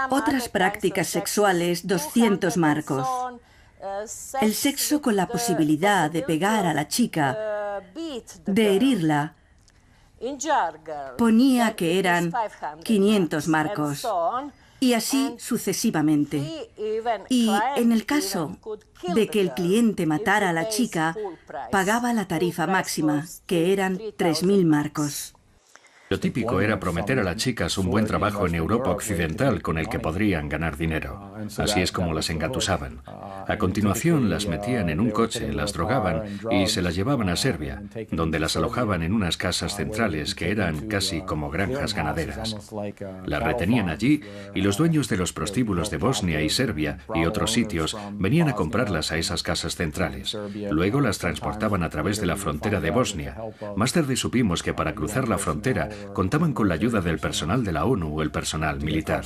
Otras prácticas sexuales, 200 marcos. El sexo con la posibilidad de pegar a la chica, de herirla, ponía que eran 500 marcos. Y así sucesivamente. Y en el caso de que el cliente matara a la chica, pagaba la tarifa máxima, que eran 3.000 marcos. Lo típico era prometer a las chicas un buen trabajo en Europa Occidental con el que podrían ganar dinero. Así es como las engatusaban. A continuación las metían en un coche, las drogaban y se las llevaban a Serbia, donde las alojaban en unas casas centrales que eran casi como granjas ganaderas. Las retenían allí y los dueños de los prostíbulos de Bosnia y Serbia y otros sitios venían a comprarlas a esas casas centrales. Luego las transportaban a través de la frontera de Bosnia. Más tarde supimos que para cruzar la frontera contaban con la ayuda del personal de la ONU o el personal militar.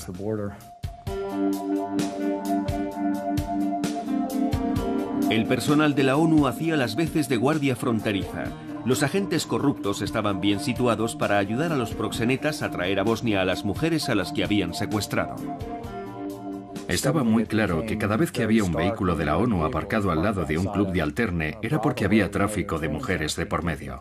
El personal de la ONU hacía las veces de guardia fronteriza. Los agentes corruptos estaban bien situados para ayudar a los proxenetas a traer a Bosnia a las mujeres a las que habían secuestrado. Estaba muy claro que cada vez que había un vehículo de la ONU aparcado al lado de un club de alterne era porque había tráfico de mujeres de por medio.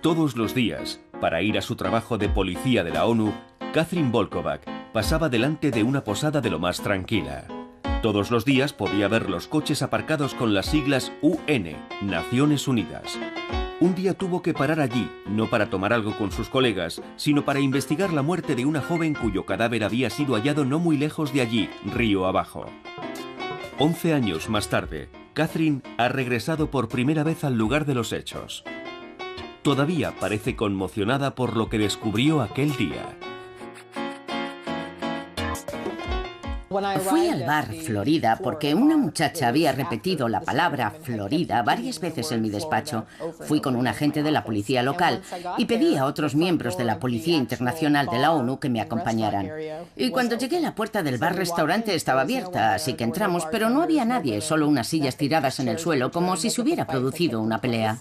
Todos los días, para ir a su trabajo de policía de la ONU, Catherine Volkovac pasaba delante de una posada de lo más tranquila. Todos los días podía ver los coches aparcados con las siglas UN, Naciones Unidas. Un día tuvo que parar allí, no para tomar algo con sus colegas, sino para investigar la muerte de una joven cuyo cadáver había sido hallado no muy lejos de allí, río abajo. 11 años más tarde, Catherine ha regresado por primera vez al lugar de los hechos. Todavía parece conmocionada por lo que descubrió aquel día. Fui al bar Florida porque una muchacha había repetido la palabra Florida varias veces en mi despacho. Fui con un agente de la policía local y pedí a otros miembros de la Policía Internacional de la ONU que me acompañaran. Y cuando llegué a la puerta del bar-restaurante estaba abierta, así que entramos, pero no había nadie, solo unas sillas tiradas en el suelo, como si se hubiera producido una pelea.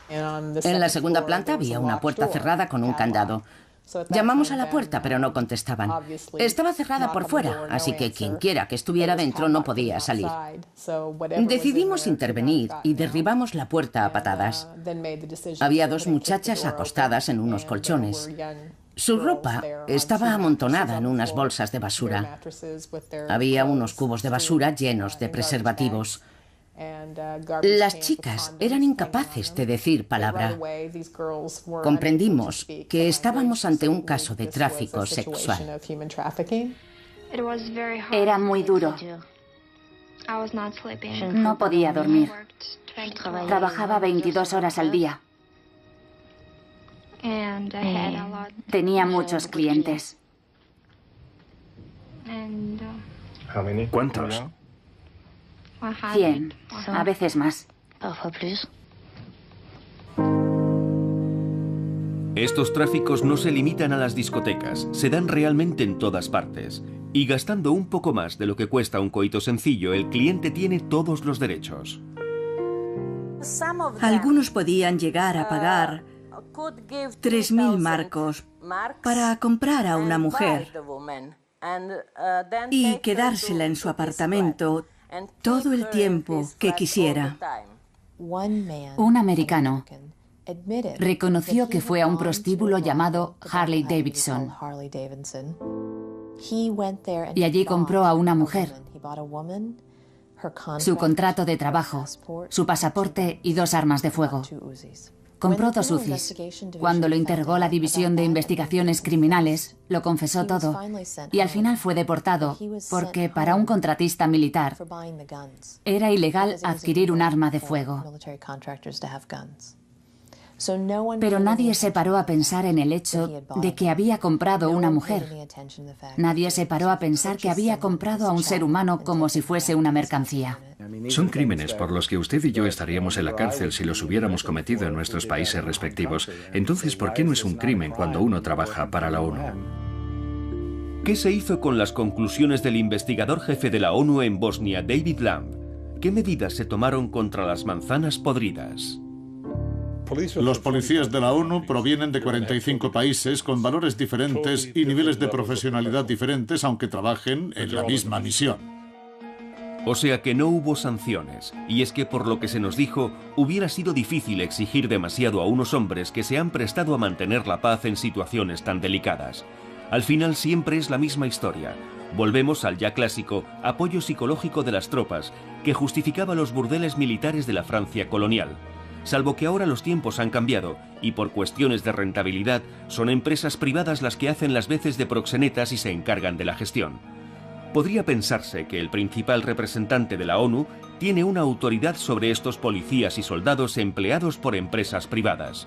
En la segunda planta había una puerta cerrada con un candado. Llamamos a la puerta, pero no contestaban. Estaba cerrada por fuera, así que quienquiera que estuviera dentro no podía salir. Decidimos intervenir y derribamos la puerta a patadas. Había dos muchachas acostadas en unos colchones. Su ropa estaba amontonada en unas bolsas de basura. Había unos cubos de basura llenos de preservativos. Las chicas eran incapaces de decir palabra. Comprendimos que estábamos ante un caso de tráfico sexual. Era muy duro. No podía dormir. Trabajaba 22 horas al día. Tenía muchos clientes. ¿Cuántos? 100, a veces más. Estos tráficos no se limitan a las discotecas, se dan realmente en todas partes. Y gastando un poco más de lo que cuesta un coito sencillo, el cliente tiene todos los derechos. Algunos podían llegar a pagar 3.000 marcos para comprar a una mujer y quedársela en su apartamento todo el tiempo que quisiera. Un americano reconoció que fue a un prostíbulo llamado Harley Davidson y allí compró a una mujer, su contrato de trabajo, su pasaporte y 2 armas de fuego. Compró 2 UCIs. Cuando lo interrogó la División de Investigaciones Criminales, lo confesó todo y al final fue deportado porque para un contratista militar era ilegal adquirir un arma de fuego. Pero nadie se paró a pensar en el hecho de que había comprado una mujer. Nadie se paró a pensar que había comprado a un ser humano como si fuese una mercancía. Son crímenes por los que usted y yo estaríamos en la cárcel si los hubiéramos cometido en nuestros países respectivos. Entonces, ¿por qué no es un crimen cuando uno trabaja para la ONU? ¿Qué se hizo con las conclusiones del investigador jefe de la ONU en Bosnia, David Lamb? ¿Qué medidas se tomaron contra las manzanas podridas? Los policías de la ONU provienen de 45 países con valores diferentes y niveles de profesionalidad diferentes, aunque trabajen en la misma misión. O sea que no hubo sanciones, y es que por lo que se nos dijo, hubiera sido difícil exigir demasiado a unos hombres que se han prestado a mantener la paz en situaciones tan delicadas. Al final siempre es la misma historia. Volvemos al ya clásico apoyo psicológico de las tropas, que justificaba los burdeles militares de la Francia colonial. Salvo que ahora los tiempos han cambiado y por cuestiones de rentabilidad son empresas privadas las que hacen las veces de proxenetas y se encargan de la gestión. Podría pensarse que el principal representante de la ONU tiene una autoridad sobre estos policías y soldados empleados por empresas privadas.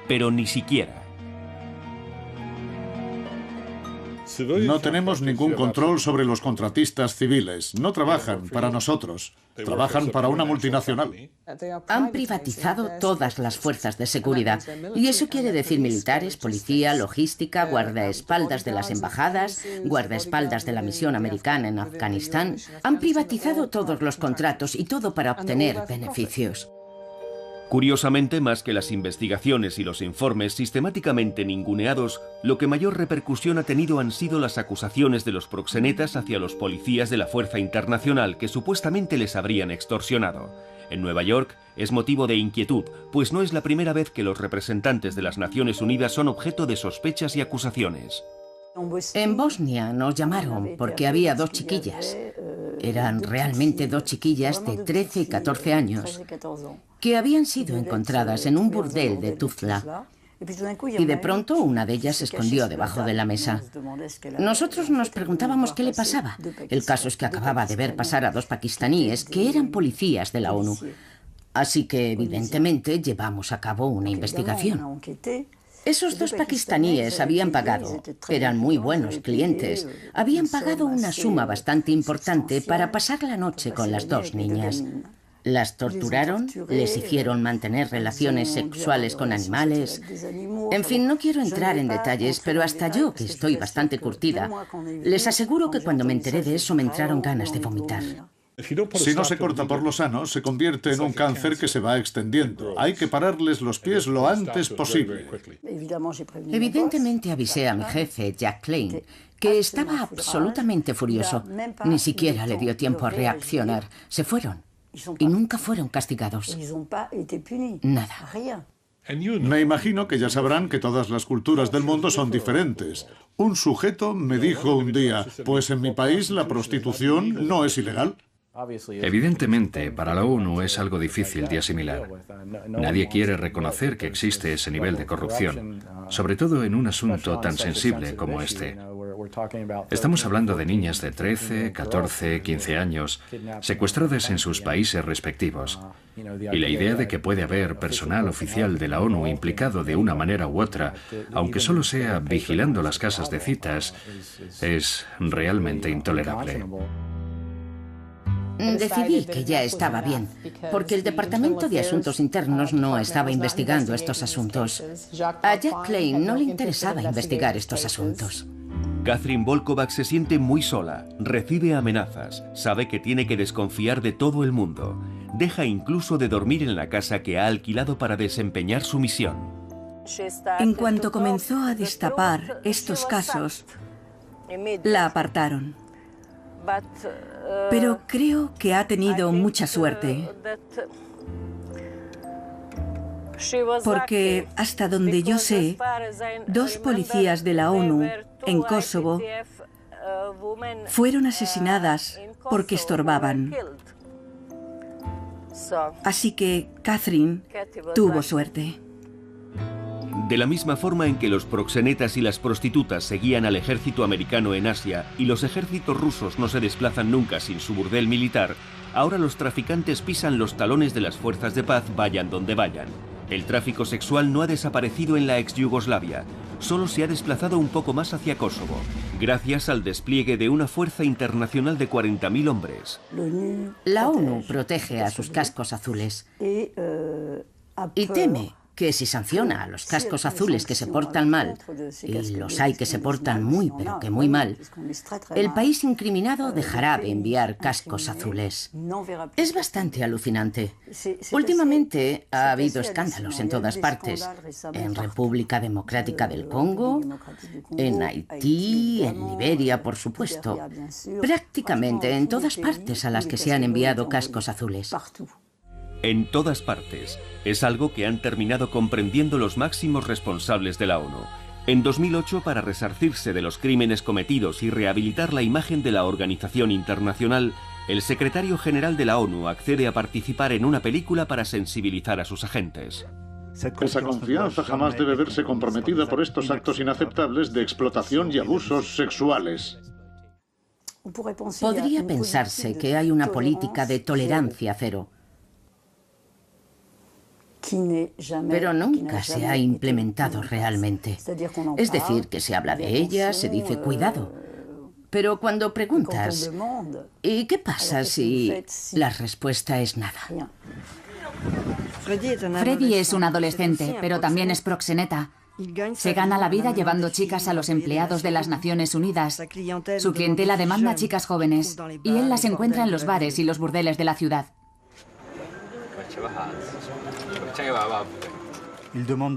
Pero ni siquiera. No tenemos ningún control sobre los contratistas civiles. No trabajan para nosotros. Trabajan para una multinacional. Han privatizado todas las fuerzas de seguridad. Y eso quiere decir militares, policía, logística, guardaespaldas de las embajadas, guardaespaldas de la misión americana en Afganistán. Han privatizado todos los contratos y todo para obtener beneficios. Curiosamente, más que las investigaciones y los informes sistemáticamente ninguneados, lo que mayor repercusión ha tenido han sido las acusaciones de los proxenetas hacia los policías de la Fuerza Internacional que supuestamente les habrían extorsionado. En Nueva York es motivo de inquietud, pues no es la primera vez que los representantes de las Naciones Unidas son objeto de sospechas y acusaciones. En Bosnia nos llamaron porque había 2 chiquillas. Eran realmente 2 chiquillas de 13 y 14 años que habían sido encontradas en un burdel de Tuzla. Y de pronto una de ellas se escondió debajo de la mesa. Nosotros nos preguntábamos qué le pasaba. El caso es que acababa de ver pasar a 2 pakistaníes que eran policías de la ONU. Así que evidentemente llevamos a cabo una investigación. Esos 2 pakistaníes habían pagado, eran muy buenos clientes, habían pagado una suma bastante importante para pasar la noche con las 2 niñas. Las torturaron, les hicieron mantener relaciones sexuales con animales. En fin, no quiero entrar en detalles, pero hasta yo, que estoy bastante curtida, les aseguro que cuando me enteré de eso me entraron ganas de vomitar. Si no se corta por lo sano, se convierte en un cáncer que se va extendiendo. Hay que pararles los pies lo antes posible. Evidentemente avisé a mi jefe, Jack Klein, que estaba absolutamente furioso. Ni siquiera le dio tiempo a reaccionar. Se fueron. Y nunca fueron castigados. Nada. Me imagino que ya sabrán que todas las culturas del mundo son diferentes. Un sujeto me dijo un día, pues en mi país la prostitución no es ilegal. Evidentemente, para la ONU es algo difícil de asimilar. Nadie quiere reconocer que existe ese nivel de corrupción, sobre todo en un asunto tan sensible como este. Estamos hablando de niñas de 13, 14, 15 años, secuestradas en sus países respectivos. Y la idea de que puede haber personal oficial de la ONU implicado de una manera u otra, aunque solo sea vigilando las casas de citas, es realmente intolerable. Decidí que ya estaba bien, porque el Departamento de Asuntos Internos no estaba investigando estos asuntos. A Jack Klein no le interesaba investigar estos asuntos. Catherine Volkovac se siente muy sola, recibe amenazas, sabe que tiene que desconfiar de todo el mundo. Deja incluso de dormir en la casa que ha alquilado para desempeñar su misión. En cuanto comenzó a destapar estos casos, la apartaron. Pero creo que ha tenido mucha suerte, porque hasta donde yo sé, 2 policías de la ONU en Kosovo fueron asesinadas porque estorbaban. Así que Catherine tuvo suerte. De la misma forma en que los proxenetas y las prostitutas seguían al ejército americano en Asia y los ejércitos rusos no se desplazan nunca sin su burdel militar, ahora los traficantes pisan los talones de las fuerzas de paz vayan donde vayan. El tráfico sexual no ha desaparecido en la ex Yugoslavia, solo se ha desplazado un poco más hacia Kosovo, gracias al despliegue de una fuerza internacional de 40.000 hombres. La ONU protege a sus cascos azules y teme que si sanciona a los cascos azules que se portan mal, y los hay que se portan muy pero que muy mal, el país incriminado dejará de enviar cascos azules. Es bastante alucinante. Últimamente ha habido escándalos en todas partes, en República Democrática del Congo, en Haití, en Liberia, por supuesto, prácticamente en todas partes a las que se han enviado cascos azules. En todas partes. Es algo que han terminado comprendiendo los máximos responsables de la ONU. En 2008, para resarcirse de los crímenes cometidos y rehabilitar la imagen de la organización internacional, el secretario general de la ONU accede a participar en una película para sensibilizar a sus agentes. Esa confianza jamás debe verse comprometida por estos actos inaceptables de explotación y abusos sexuales. Podría pensarse que hay una política de tolerancia cero, pero nunca se ha implementado realmente. Es decir, que se habla de ella, se dice cuidado. Pero cuando preguntas, ¿y qué pasa si la respuesta es nada? Freddy es un adolescente, pero también es proxeneta. Se gana la vida llevando chicas a los empleados de las Naciones Unidas. Su clientela demanda chicas jóvenes, y él las encuentra en los bares y los burdeles de la ciudad.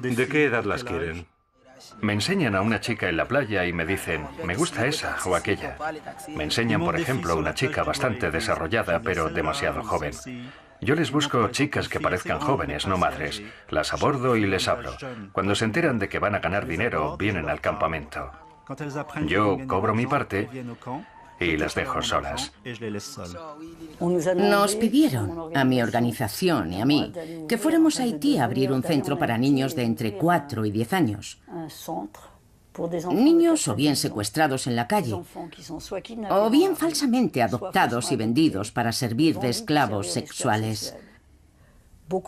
¿De qué edad las quieren? Me enseñan a una chica en la playa y me dicen, me gusta esa o aquella. Me enseñan, por ejemplo, a una chica bastante desarrollada, pero demasiado joven. Yo les busco chicas que parezcan jóvenes, no madres. Las abordo y les hablo. Cuando se enteran de que van a ganar dinero, vienen al campamento. Yo cobro mi parte y las dejo solas. Nos pidieron, a mi organización y a mí, que fuéramos a Haití a abrir un centro para niños de entre 4 y 10 años. Niños o bien secuestrados en la calle, o bien falsamente adoptados y vendidos para servir de esclavos sexuales.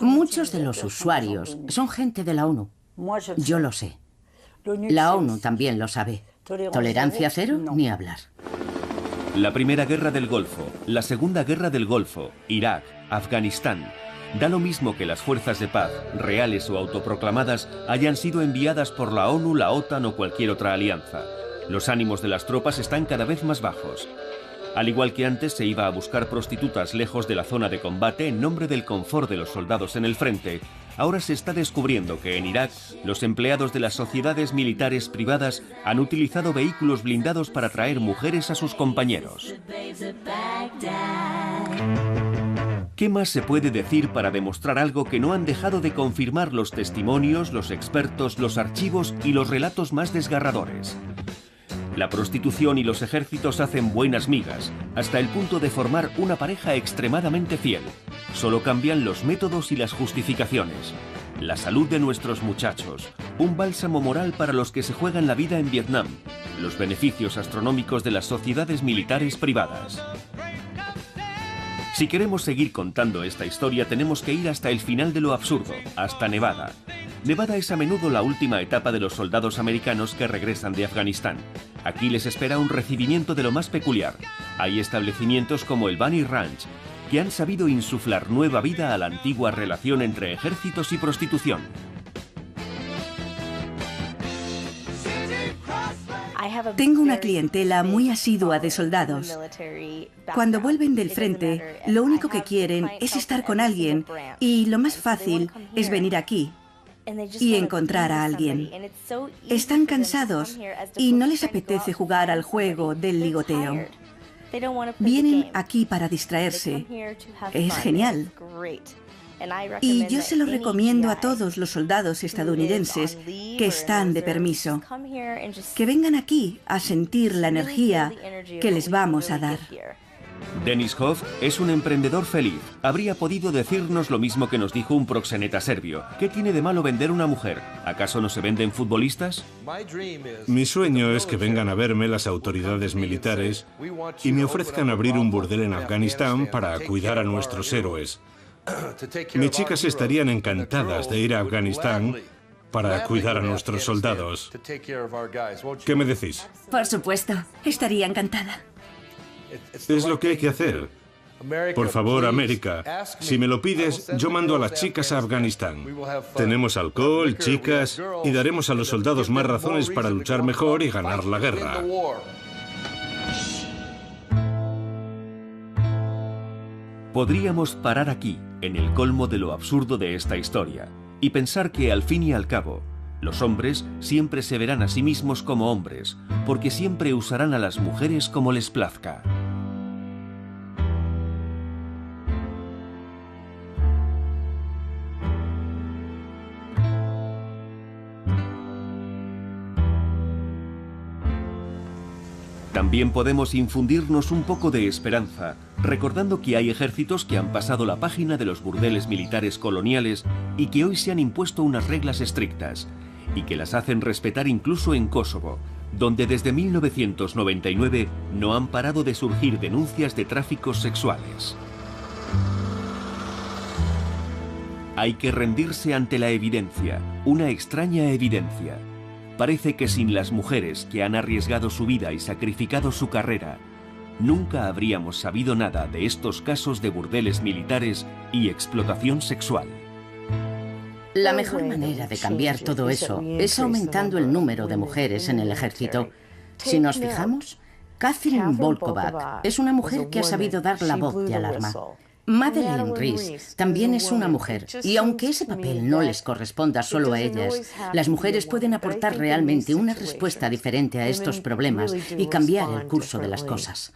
Muchos de los usuarios son gente de la ONU. Yo lo sé. La ONU también lo sabe. Tolerancia cero, ni hablar. La Primera Guerra del Golfo, la Segunda Guerra del Golfo, Irak, Afganistán. Da lo mismo que las fuerzas de paz, reales o autoproclamadas, hayan sido enviadas por la ONU, la OTAN o cualquier otra alianza. Los ánimos de las tropas están cada vez más bajos. Al igual que antes se iba a buscar prostitutas lejos de la zona de combate en nombre del confort de los soldados en el frente, ahora se está descubriendo que en Irak los empleados de las sociedades militares privadas han utilizado vehículos blindados para traer mujeres a sus compañeros. ¿Qué más se puede decir para demostrar algo que no han dejado de confirmar los testimonios, los expertos, los archivos y los relatos más desgarradores? La prostitución y los ejércitos hacen buenas migas, hasta el punto de formar una pareja extremadamente fiel. Solo cambian los métodos y las justificaciones. La salud de nuestros muchachos, un bálsamo moral para los que se juegan la vida en Vietnam, los beneficios astronómicos de las sociedades militares privadas. Si queremos seguir contando esta historia, tenemos que ir hasta el final de lo absurdo, hasta Nevada. Nevada es a menudo la última etapa de los soldados americanos que regresan de Afganistán. Aquí les espera un recibimiento de lo más peculiar. Hay establecimientos como el Bunny Ranch, que han sabido insuflar nueva vida a la antigua relación entre ejércitos y prostitución. Tengo una clientela muy asidua de soldados. Cuando vuelven del frente, lo único que quieren es estar con alguien y lo más fácil es venir aquí y encontrar a alguien. Están cansados y no les apetece jugar al juego del ligoteo. Vienen aquí para distraerse. Es genial. Y yo se lo recomiendo a todos los soldados estadounidenses que están de permiso, que vengan aquí a sentir la energía que les vamos a dar. Denis Hoff es un emprendedor feliz. Habría podido decirnos lo mismo que nos dijo un proxeneta serbio. ¿Qué tiene de malo vender una mujer? ¿Acaso no se venden futbolistas? Mi sueño es que vengan a verme las autoridades militares y me ofrezcan abrir un burdel en Afganistán para cuidar a nuestros héroes. Mis chicas estarían encantadas de ir a Afganistán para cuidar a nuestros soldados. ¿Qué me decís? Por supuesto, estaría encantada. Es lo que hay que hacer. Por favor, América, si me lo pides, yo mando a las chicas a Afganistán. Tenemos alcohol, chicas, y daremos a los soldados más razones para luchar mejor y ganar la guerra. Podríamos parar aquí, en el colmo de lo absurdo de esta historia, y pensar que al fin y al cabo, los hombres siempre se verán a sí mismos como hombres, porque siempre usarán a las mujeres como les plazca. También podemos infundirnos un poco de esperanza, recordando que hay ejércitos que han pasado la página de los burdeles militares coloniales y que hoy se han impuesto unas reglas estrictas, y que las hacen respetar incluso en Kosovo, donde desde 1999 no han parado de surgir denuncias de tráficos sexuales. Hay que rendirse ante la evidencia, una extraña evidencia. Parece que sin las mujeres que han arriesgado su vida y sacrificado su carrera, nunca habríamos sabido nada de estos casos de burdeles militares y explotación sexual. La mejor manera de cambiar todo eso es aumentando el número de mujeres en el ejército. Si nos fijamos, Catherine Volkovac es una mujer que ha sabido dar la voz de alarma. Madeleine Rees también es una mujer, y aunque ese papel no les corresponda solo a ellas, las mujeres pueden aportar realmente una respuesta diferente a estos problemas y cambiar el curso de las cosas.